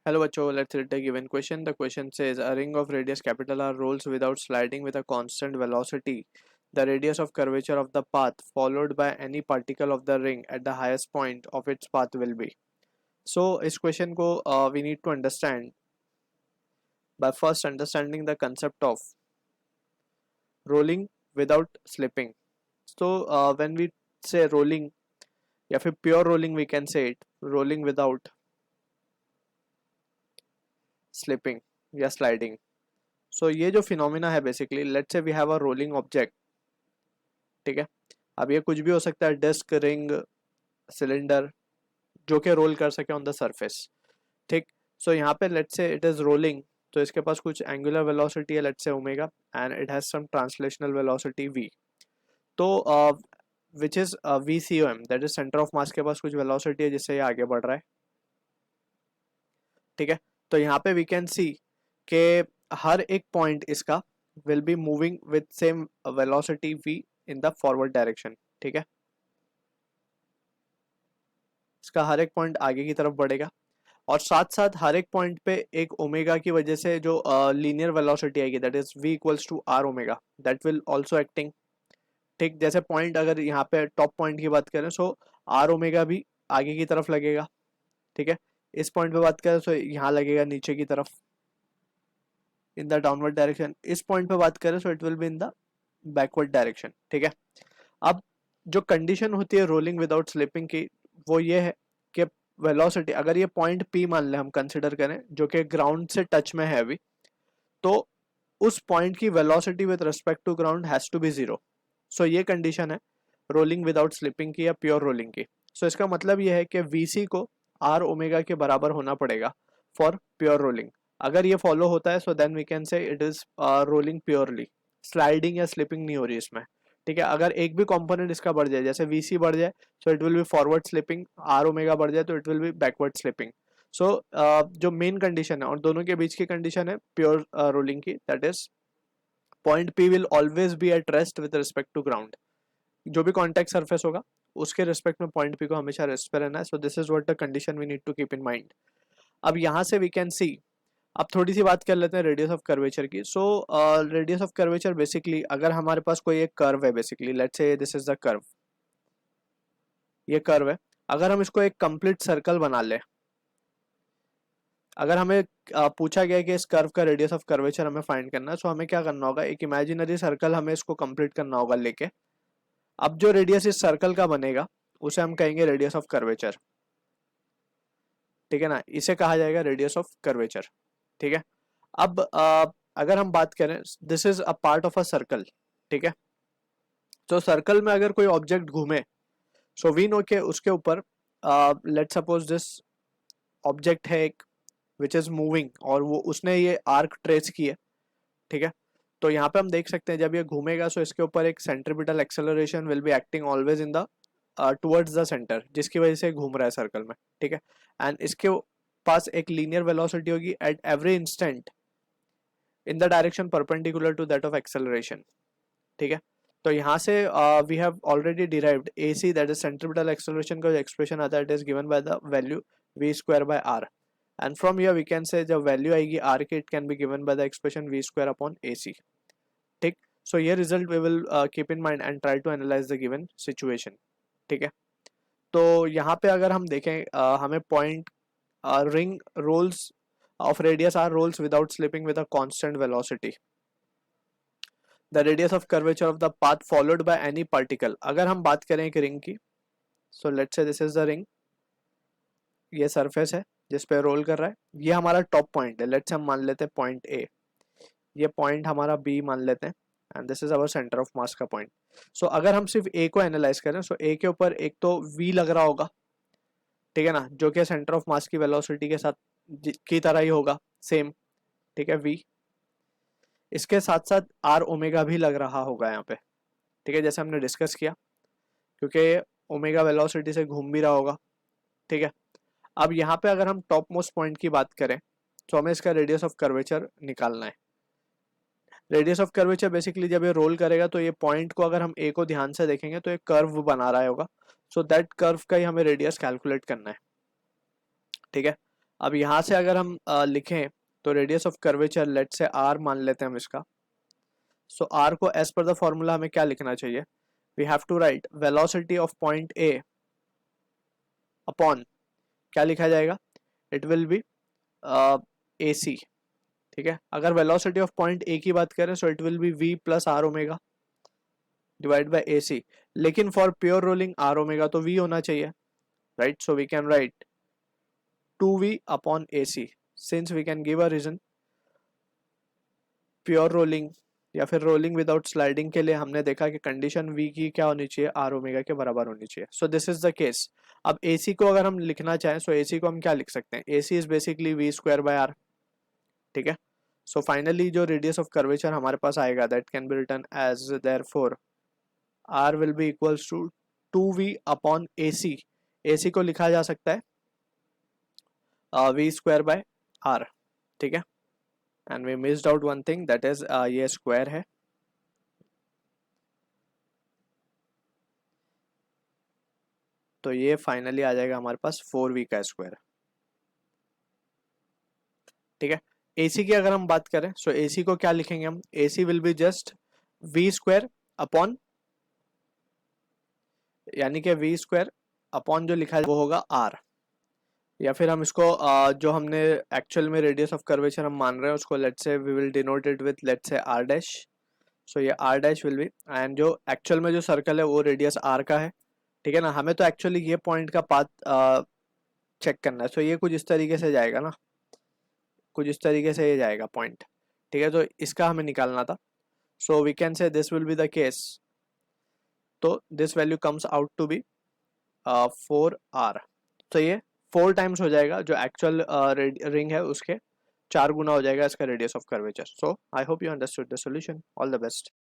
Hello बच्चों, let's read the given question. The question says a ring of radius capital R rolls without sliding with a constant velocity. The radius of curvature of the path followed by any particle of the ring at the highest point of its path will be. So इस question को we need to understand by first understanding the concept of rolling without slipping. So when we say rolling या फिर pure rolling we can say it rolling without slipping या sliding. सो ये जो phenomena है basically let's say we have a rolling object. ठीक है, अब ये कुछ भी हो सकता है, डिस्क, रिंग, सिलेंडर, जो कि रोल कर सके ऑन द सरफेस. ठीक, सो यहाँ पे let's say it is rolling, तो इसके पास कुछ एंगुलर वेलोसिटी है let's say omega and it has some translational velocity V. तो which is V C O M, that is centre of mass के पास कुछ वेलोसिटी है जिससे ये आगे बढ़ रहा है. ठीक है, तो यहाँ पे वी कैन सी के हर एक पॉइंट इसका will be moving with same velocity v in the forward direction. ठीक है, इसका हर एक पॉइंट आगे की तरफ बढ़ेगा और साथ साथ हर एक पॉइंट पे एक ओमेगा की वजह से जो लीनियर वेलोसिटी आएगी that is v equals to r omega, that will also acting. ठीक, जैसे पॉइंट अगर यहाँ पे टॉप पॉइंट की बात करें सो r ओमेगा भी आगे की तरफ लगेगा. ठीक है, इस पॉइंट पे बात करें तो यहाँ लगेगा नीचे की तरफ इन द डाउनवर्ड डायरेक्शन. इस पॉइंट पे बात करें so it will be in the backward direction. ठीक है, अब जो कंडीशन होती है रोलिंग विदाउट स्लिपिंग की वो ये है कि वेलोसिटी अगर ये पॉइंट P मान ले हम कंसिडर करें जो कि ग्राउंड से टच में है अभी, तो उस पॉइंट की velocity with respect to ground has to be zero. So ये कंडीशन है रोलिंग विदाउट स्लिपिंग की या प्योर रोलिंग की. सो इसका मतलब ये है कि VC को R ओमेगा के बराबर होना पड़ेगा फॉर प्योर रोलिंग. अगर ये फॉलो होता है so then we can say it is rolling purely, sliding या स्लिपिंग नहीं हो रही इसमें. ठीक है, अगर एक भी कंपोनेंट इसका बढ़ जाए जैसे VC बढ़ जाए so it will be forward slipping, R omega बढ़ जाए तो it will be backward slipping. So जो मेन कंडीशन है और दोनों के बीच की कंडीशन है प्योर रोलिंग की, that is point P will always be at rest with respect to ground. जो भी कॉन्टैक्ट सरफेस होगा उसके रिस्पेक्ट में पॉइंट P को हमेशा रेस्ट पे रहना है. So this is what the condition we need to keep in mind. अब यहाँ से वी कैन सी, अब थोड़ी सी बात कर लेते हैं रेडियस ऑफ कर्वेचर की. So radius of curvature basically अगर हमारे पास कोई एक कर्व है, बेसिकली लेट्स से दिस इज द कर्व, ये कर्व है, अगर हम इसको एक कंप्लीट सर्कल बना ले, अगर हमें पूछा गया कि इस कर्व का रेडियस ऑफ कर्वेचर हमें फाइंड करना है, सो हमें क्या करना होगा, एक इमेजिनरी सर्कल हमें इसको कंप्लीट करना होगा लेके. अब जो रेडियस इस सर्कल का बनेगा उसे हम कहेंगे रेडियस ऑफ कर्वेचर. ठीक है ना, इसे कहा जाएगा रेडियस ऑफ कर्वेचर. ठीक है, अब अगर हम बात करें this is a part of a circle. ठीक है, तो सर्कल में अगर कोई ऑब्जेक्ट घूमे सो वी नो के उसके ऊपर लेट्स सपोज दिस ऑब्जेक्ट है एक विच इज मूविंग और वो उसने ये आर्क ट्रेस की है. ठीक है, तो यहाँ पे हम देख सकते हैं जब ये घूमेगा सो इसके ऊपर एक centripetal acceleration will be acting always in the towards the centre, जिसकी वजह से घूम रहा है सर्कल में. ठीक है, एंड इसके पास एक लीनियर वेलोसिटी होगी at every instant in the direction perpendicular to that of acceleration. ठीक है, तो यहाँ से we have already derived AC that is centripetal acceleration का जो एक्सप्रेशन आता है it is given by the value v square by r, and from here we can say जब वैल्यू आएगी r की it can be given by the expression v square upon AC. ठीक, सो ये result we will keep in mind and try to analyse the given situation. ठीक है, तो यहाँ पे अगर हम देखें हमें point ring rolls of radius r rolls without slipping with a constant velocity. The radius of curvature of the path followed by any particle. अगर हम बात करें एक रिंग की, so let's say this is the ring, ये surface है जिस पे रोल कर रहा है, ये हमारा टॉप पॉइंट है, लेट्स हम मान लेते हैं पॉइंट A, ये पॉइंट हमारा B मान लेते हैं and this is our centre of मास का पॉइंट. सो अगर हम सिर्फ A को एनालाइज करें सो A के ऊपर एक तो V लग रहा होगा. ठीक है ना, जो कि सेंटर ऑफ मास की वेलोसिटी के साथ की तरह ही होगा सेम. ठीक है, V, इसके साथ साथ R ओमेगा भी लग रहा होगा यहाँ पे. ठीक है, जैसे हमने डिस्कस किया क्योंकि ओमेगा वेलोसिटी से घूम भी रहा होगा. ठीक है, अब यहाँ पे अगर हम टॉप मोस्ट पॉइंट की बात करें तो हमें इसका रेडियस ऑफ कर्वेचर निकालना है. रेडियस ऑफ कर्वेचर बेसिकली जब ये रोल करेगा तो ये पॉइंट को अगर हम A को ध्यान से देखेंगे तो एक कर्व बना रहा होगा, सो दैट कर्व का ही हमें रेडियस कैलकुलेट करना है. ठीक है, अब यहाँ से अगर हम लिखें तो radius of curvature let say R मान लेते हैं हम इसका। सो आर को एज पर द फॉर्मूला हमें क्या लिखना चाहिए, we have to write velocity of point A upon क्या लिखा जाएगा, it will be A C. ठीक है, अगर वेलोसिटी ऑफ पॉइंट ए की बात करें so it will be V plus R omega divide by A C, लेकिन for pure rolling R omega तो वी होना चाहिए, right. So we can write 2v upon A C, since we can give a reason. Pure rolling या फिर rolling without sliding के लिए हमने देखा कि कंडीशन v की क्या होनी चाहिए, आर ओमेगा के बराबर होनी चाहिए। सो दिस इज द केस। अब AC को अगर हम लिखना चाहें सो AC को हम क्या लिख सकते हैं, AC is basically v square by R. ठीक है, सो फाइनली जो रेडियस ऑफ कर्वेचर हमारे पास आएगा that can be written as therefore r will be equals to 2v upon AC। AC को लिखा जा सकता है v स्क्वायर बाय r। ठीक है, and we missed out one thing that is ये स्क्वायर है, तो ये फाइनली आ जाएगा हमारे पास 4v का स्क्वायर। ठीक है, AC की अगर हम बात करें सो AC को क्या लिखेंगे हम, AC will be just v square upon, यानी कि v स्क्वायर अपॉन जो लिखा है वो होगा r, या फिर हम इसको जो हमने एक्चुअल में रेडियस ऑफ कर्वेचर हम मान रहे हैं उसको let's say we will denote it with let's say r dash. So ये r dash will be, and जो एक्चुअल में जो सर्कल है वो रेडियस r का है। ठीक है ना, हमें तो एक्चुअली ये पॉइंट का पाथ चेक करना है। सो ये कुछ इस तरीके से जाएगा ना, कुछ इस तरीके से ये जाएगा पॉइंट। ठीक है, तो इसका हमें निकालना था। So we can say this will be the case, तो this value comes out to be 4r। तो ये 4 टाइम्स हो जाएगा, जो एक्चुअल रिंग है उसके 4 गुना हो जाएगा इसका radius of curvature. So I hope you understood the solution. All the best.